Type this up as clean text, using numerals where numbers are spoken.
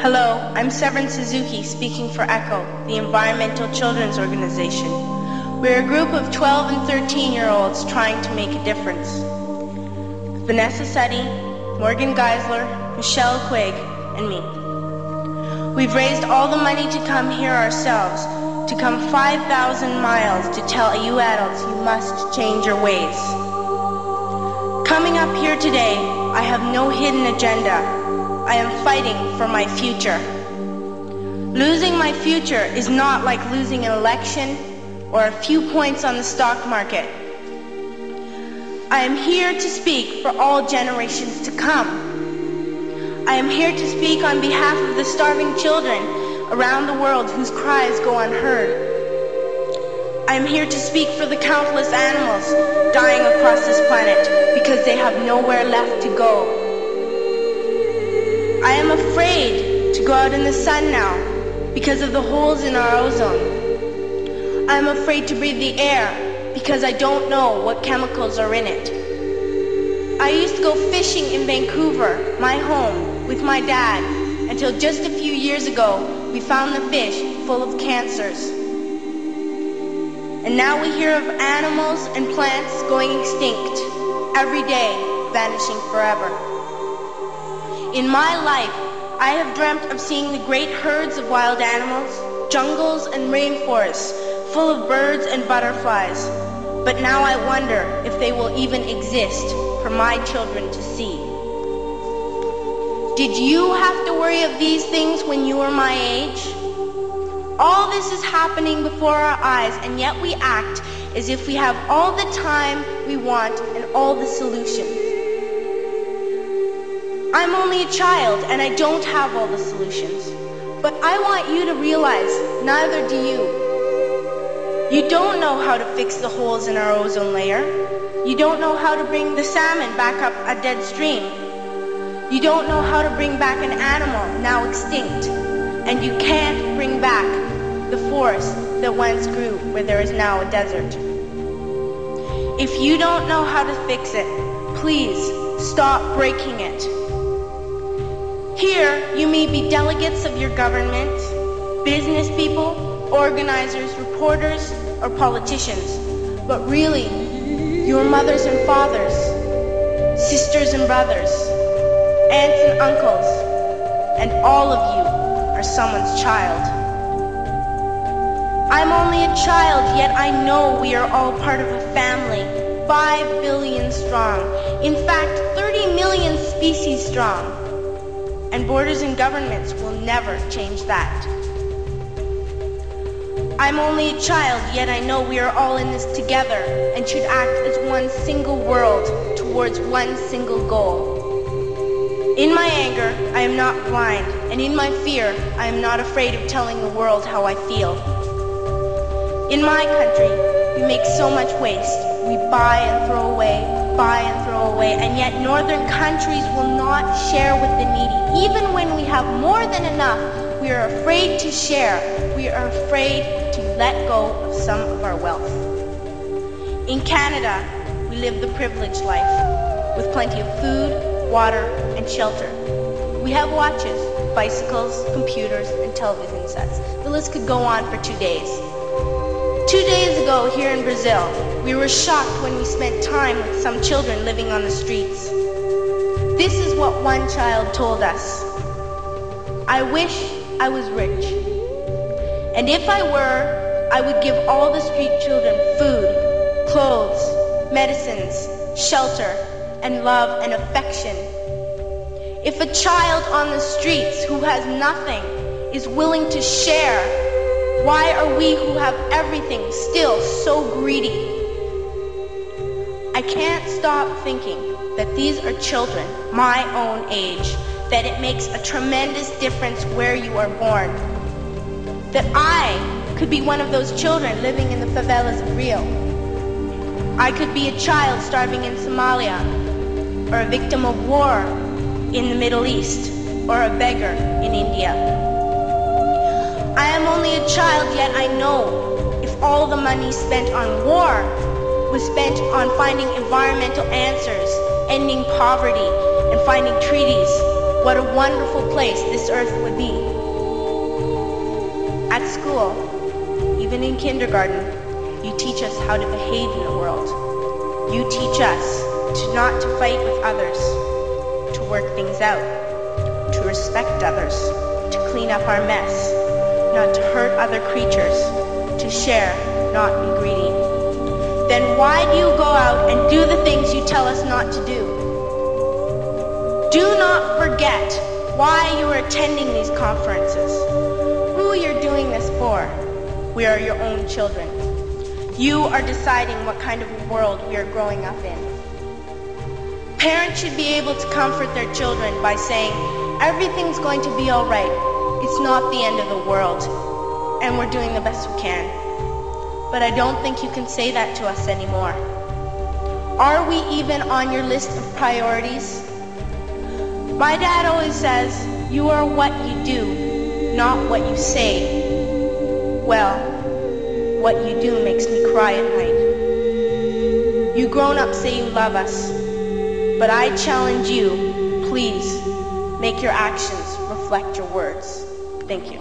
Hello, I'm Severn Suzuki speaking for ECHO, the Environmental Children's Organization. We're a group of 12 and 13-year-olds trying to make a difference. Vanessa Suddy, Morgan Geisler, Michelle Quigg, and me. We've raised all the money to come here ourselves, to come 5,000 miles to tell you adults you must change your ways. Coming up here today, I have no hidden agenda. I am fighting for my future. Losing my future is not like losing an election or a few points on the stock market. I am here to speak for all generations to come. I am here to speak on behalf of the starving children around the world whose cries go unheard. I am here to speak for the countless animals dying across this planet because they have nowhere left to go. I am afraid to go out in the sun now because of the holes in our ozone. I am afraid to breathe the air because I don't know what chemicals are in it. I used to go fishing in Vancouver, my home, with my dad, until just a few years ago we found the fish full of cancers. And now we hear of animals and plants going extinct, every day vanishing forever. In my life, I have dreamt of seeing the great herds of wild animals, jungles and rainforests full of birds and butterflies. But now I wonder if they will even exist for my children to see. Did you have to worry of these things when you were my age? All this is happening before our eyes, and yet we act as if we have all the time we want and all the solutions. I'm only a child and I don't have all the solutions. But I want you to realize, neither do you. You don't know how to fix the holes in our ozone layer. You don't know how to bring the salmon back up a dead stream. You don't know how to bring back an animal now extinct. And you can't bring back the forest that once grew where there is now a desert. If you don't know how to fix it, please stop breaking it. Here, you may be delegates of your government, business people, organizers, reporters, or politicians, but really, your mothers and fathers, sisters and brothers, aunts and uncles, and all of you are someone's child. I'm only a child, yet I know we are all part of a family, 5 billion strong, in fact, 30 million species strong. And borders and governments will never change that. I'm only a child, yet I know we are all in this together and should act as one single world towards one single goal. In my anger, I am not blind, and in my fear, I am not afraid of telling the world how I feel. In my country, we make so much waste. We buy and throw away, and yet northern countries will not share with the needy. Even when we have more than enough, we are afraid to share. We are afraid to let go of some of our wealth. In Canada, we live the privileged life, with plenty of food, water, and shelter. We have watches, bicycles, computers, and television sets. The list could go on for 2 days. 2 days ago, here in Brazil, we were shocked when we spent time with some children living on the streets. This is what one child told us. I wish I was rich. And if I were, I would give all the street children food, clothes, medicines, shelter, and love and affection. If a child on the streets who has nothing is willing to share, why are we who have everything still so greedy? I can't stop thinking that these are children my own age, that it makes a tremendous difference where you are born. That I could be one of those children living in the favelas of Rio. I could be a child starving in Somalia, or a victim of war in the Middle East, or a beggar in India. I am only a child, yet I know if all the money spent on war was spent on finding environmental answers, ending poverty, and finding treaties, what a wonderful place this earth would be. At school, even in kindergarten, you teach us how to behave in the world. You teach us not to fight with others, to work things out, to respect others, to clean up our mess, not to hurt other creatures, to share, not be greedy. Then why do you go out and do the things you tell us not to do? Do not forget why you are attending these conferences, who you're doing this for. We are your own children. You are deciding what kind of world we are growing up in. Parents should be able to comfort their children by saying, everything's going to be all right. It's not the end of the world, and we're doing the best we can. But I don't think you can say that to us anymore. Are we even on your list of priorities? My dad always says, you are what you do, not what you say. Well, what you do makes me cry at night. You grown-ups say you love us, but I challenge you, please, make your actions reflect your words. Thank you.